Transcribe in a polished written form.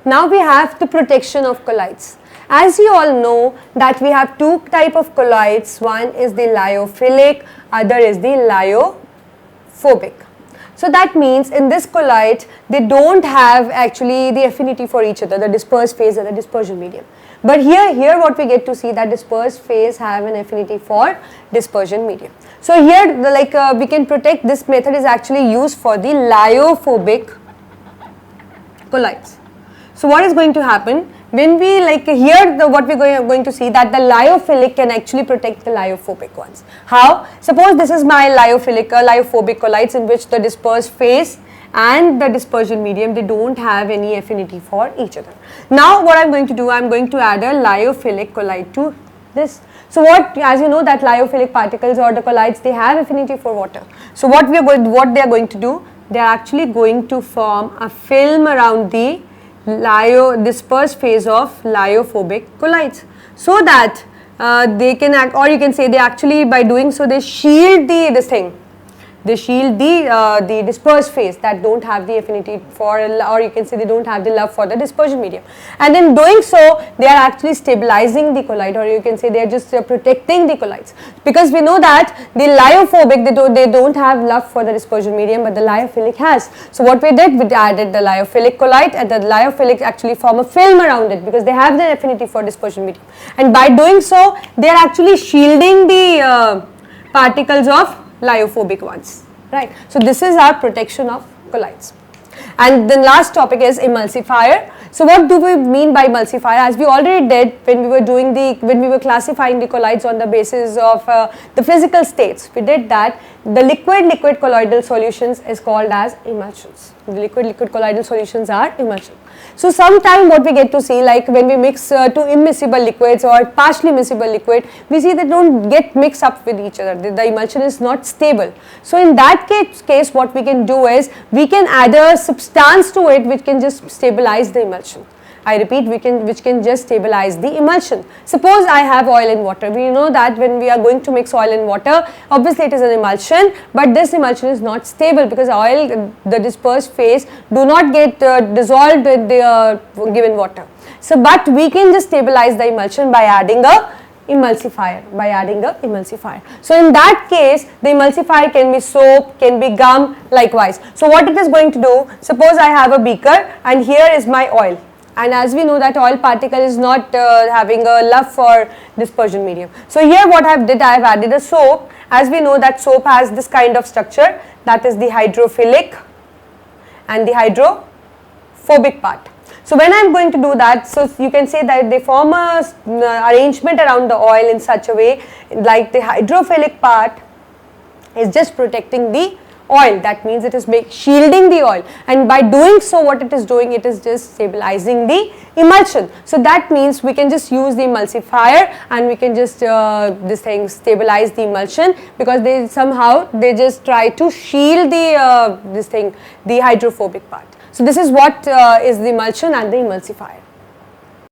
Now we have the protection of colloids. As you all know that we have two type of colloids, one is the lyophilic, other is the lyophobic. So that means in this colloid they don't have actually the affinity for each other, the dispersed phase and the dispersion medium. But here what we get to see that dispersed phase have an affinity for dispersion medium. So here we can protect, this method is actually used for the lyophobic colloids. So what is going to happen when we what we are going to see that the lyophilic can actually protect the lyophobic ones. How? Suppose this is my lyophobic colloids in which the dispersed phase and the dispersion medium, they don't have any affinity for each other. Now what I am going to do, I am going to add a lyophilic colloid to this. So what, as you know that lyophilic particles or the colloids, they have affinity for water. So what they are going to do, they are actually going to form a film around the dispersed phase of lyophobic colloids, so that they can act, or you can say they actually, by doing so, they shield they shield the dispersed phase that don't have the affinity for, or you can say they don't have the love for the dispersion medium, and in doing so they are actually stabilizing the colloid, or you can say they are just protecting the colloids, because we know that the lyophobic, they don't have love for the dispersion medium, but the lyophilic has. So what we did, we added the lyophilic colloid, and the lyophilic actually form a film around it because they have the affinity for dispersion medium, and by doing so they are actually shielding the particles of lyophobic ones, right. So this is our protection of colloids. And the last topic is emulsifier. So what do we mean by emulsifier? As we already did when we were classifying the colloids on the basis of the physical states, we did that the liquid colloidal solutions is called as emulsions. The liquid colloidal solutions are emulsion. So sometime what we get to see, like when we mix two immiscible liquids or partially miscible liquid, we see they don't get mixed up with each other. The emulsion is not stable. So in that case what we can do is we can add a substance to it which can just stabilize the emulsion. I repeat, which can just stabilize the emulsion. Suppose I have oil and water. We know that when we are going to mix oil and water, obviously it is an emulsion, but this emulsion is not stable because oil, the dispersed phase, do not get dissolved with the given water. So but we can just stabilize the emulsion by adding a emulsifier, So in that case the emulsifier can be soap, can be gum, likewise. So what it is going to do, suppose I have a beaker and here is my oil. And as we know that oil particle is not having a love for dispersion medium. So here what I have added a soap. As we know that soap has this kind of structure, that is the hydrophilic and the hydrophobic part. So when I am going to do that, so you can say that they form a arrangement around the oil in such a way, like the hydrophilic part is just protecting the oil, that means it is shielding the oil, and by doing so what it is doing, it is just stabilizing the emulsion. So that means we can just use the emulsifier and we can just stabilize the emulsion, because they just try to shield the the hydrophobic part. So this is what is the emulsion and the emulsifier.